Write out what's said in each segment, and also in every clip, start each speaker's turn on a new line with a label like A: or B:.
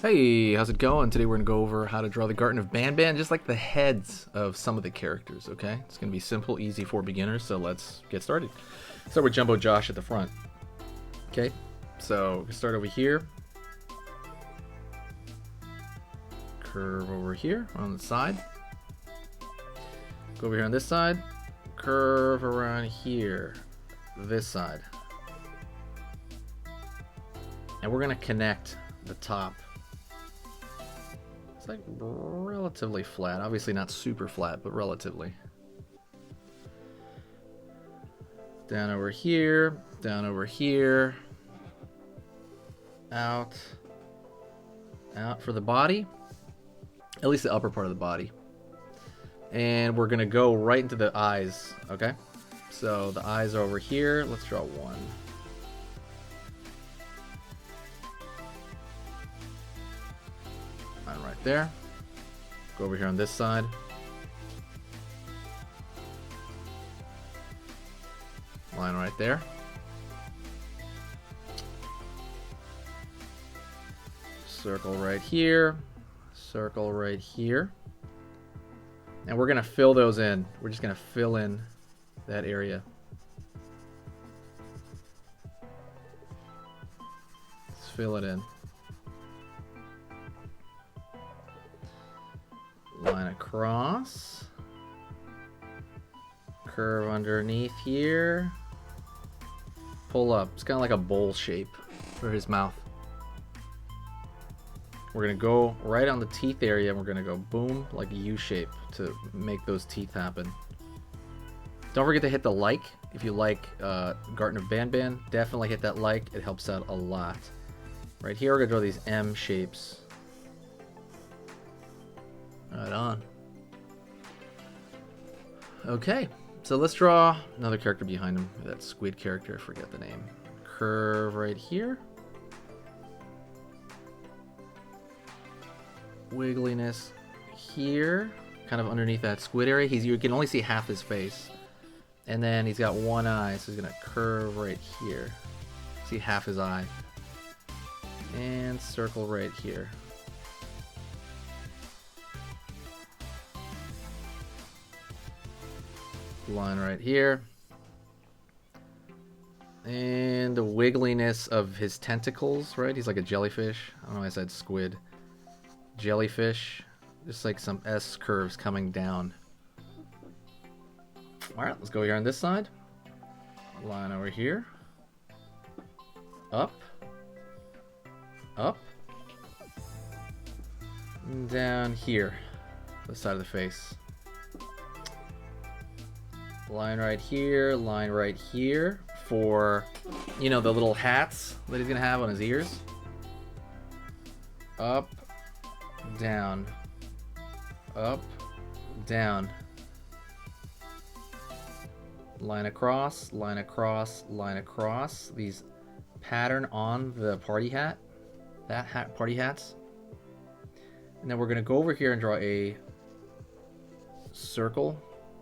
A: Hey, how's it going? Today we're going to go over how to draw the Garten of Banban, just like the heads of some of the characters, okay? It's going to be simple, easy for beginners, so let's get started. Start with Jumbo Josh at the front. Okay, so we start over here. Curve over here on the side. Go over here on this side. Curve around here, this side. And we're going to connect the top. It's like relatively flat. Obviously not super flat, but relatively. Down over here, down over here. Out. Out for the body. At least the upper part of the body. And we're gonna go right into the eyes, okay? So the eyes are over here. Let's draw one. Line right there. Go over here on this side. Line right there. Circle right here. Circle right here. And we're going to fill those in. We're just going to fill in that area. Let's fill it in. Line across. Curve underneath here. Pull up. It's kind of like a bowl shape for his mouth. We're going to go right on the teeth area and we're going to go boom, like a U shape to make those teeth happen. Don't forget to hit the like. If you like Garten of Banban, definitely hit that like. It helps out a lot. Right here, we're going to draw these M shapes. Right on. Okay, so let's draw another character behind him. That squid character, I forget the name. Curve right here. Wiggliness here, kind of underneath that squid area. You can only see half his face. And then he's got one eye, so he's gonna curve right here. See half his eye. And circle right here. Line right here. And the wiggliness of his tentacles, right? He's like a jellyfish. I don't know why I said squid. Jellyfish. Just like some S curves coming down. Alright, let's go here on this side. Line over here. Up. Up. And down here. The side of the face. Line right here, line right here for, you know, the little hats that he's gonna have on his ears. Up, down, up, down. Line across, line across, line across. These pattern on the party hat, that hat, party hats. And then we're gonna go over here and draw a circle.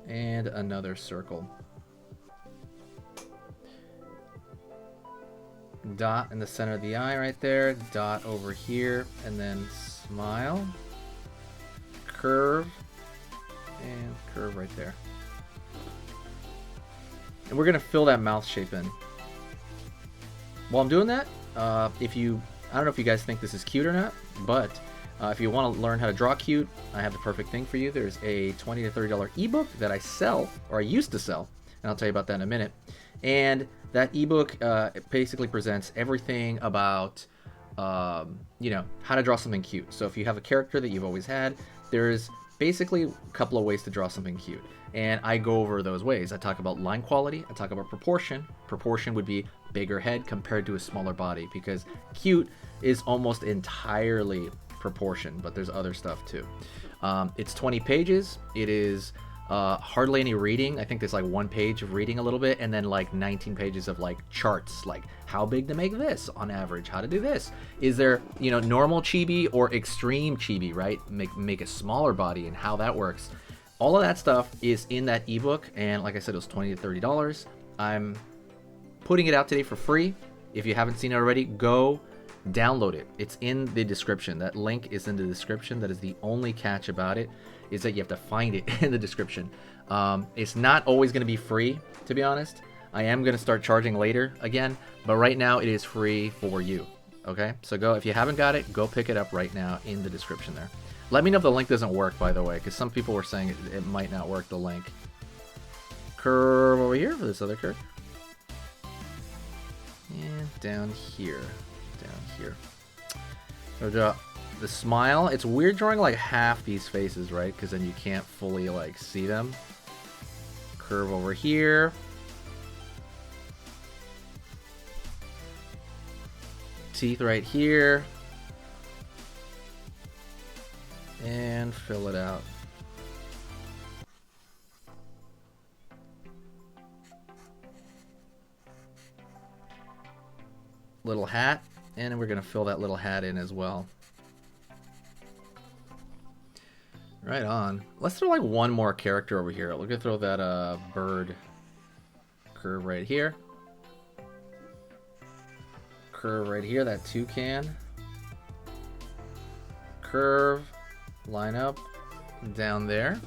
A: And another circle. Dot in the center of the eye right there. Dot over here. And then smile. Curve. And curve right there. And we're going to fill that mouth shape in. While I'm doing that, I don't know if you guys think this is cute or not, but if you want to learn how to draw cute, I have the perfect thing for you. There's a $20 to $30 ebook that I sell, or I used to sell, and I'll tell you about that in a minute. And that ebook it basically presents everything about, you know, how to draw something cute. So if you have a character that you've always had, there's basically a couple of ways to draw something cute. And I go over those ways. I talk about line quality. I talk about proportion. Proportion would be bigger head compared to a smaller body, because cute is almost entirely proportion, but there's other stuff too. It's 20 pages. It is hardly any reading. I think there's like one page of reading a little bit, and then like 19 pages of like charts, like how big to make this on average, how to do this. Is there, you know, normal chibi or extreme chibi, right? Make a smaller body and how that works. All of that stuff is in that ebook, and like I said, it was $20 to $30. I'm putting it out today for free. If you haven't seen it already, go download it. It's in the description. That link is in the description. That is the only catch about it, is that you have to find it in the description. It's not always going to be free, to be honest. I am going to start charging later again, but right now it is free for you. Okay, so go, if you haven't got it, go pick it up right now in the description there. Let me know if the link doesn't work, by the way, because some people were saying it might not work, the link. Curve over here for this other curve. And down here. So draw the smile. It's weird drawing like half these faces, right? Because then you can't fully like see them. Curve over here. Teeth right here. And fill it out. Little hat, and we're gonna fill that little hat in as well. Right on. Let's throw like one more character over here. We're gonna throw that bird curve right here. Curve right here, that toucan. Curve, line up, down there.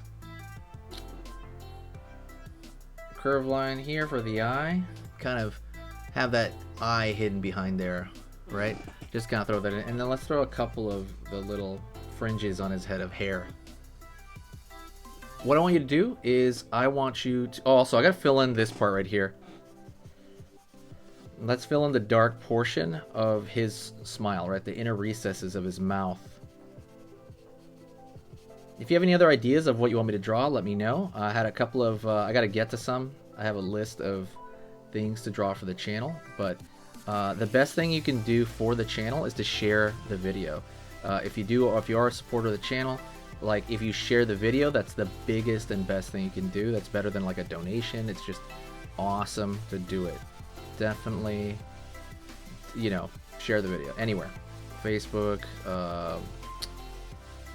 A: Curve line here for the eye. Kind of have that eye hidden behind there, right? Just kind of throw that in. And then let's throw a couple of the little fringes on his head of hair. What I want you to do is I want you to... Oh, also, I got to fill in this part right here. Let's fill in the dark portion of his smile, right? The inner recesses of his mouth. If you have any other ideas of what you want me to draw, let me know. I had a couple of... I got to get to some. I have a list of things to draw for the channel, but the best thing you can do for the channel is to share the video. If you are a supporter of the channel, like if you share the video, that's the biggest and best thing you can do. That's better than like a donation. It's just awesome to do it. Definitely, you know, share the video anywhere. Facebook, I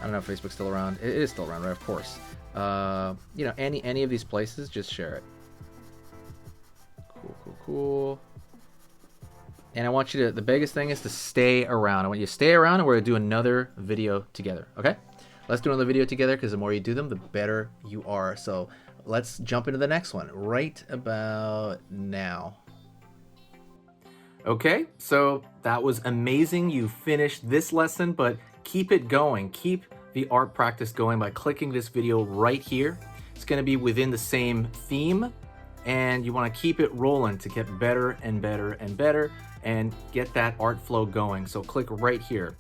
A: don't know if Facebook's still around. It is still around, right? Of course. You know, any of these places, just share it. Cool. And I want you to, the biggest thing is to stay around. I want you to stay around, and we're going to do another video together, okay? Let's do another video together, because the more you do them, the better you are. So let's jump into the next one right about now. Okay, so that was amazing. You finished this lesson, but keep it going. Keep the art practice going by clicking this video right here. It's going to be within the same theme, and you want to keep it rolling to get better and better and better and get that art flow going. So click right here.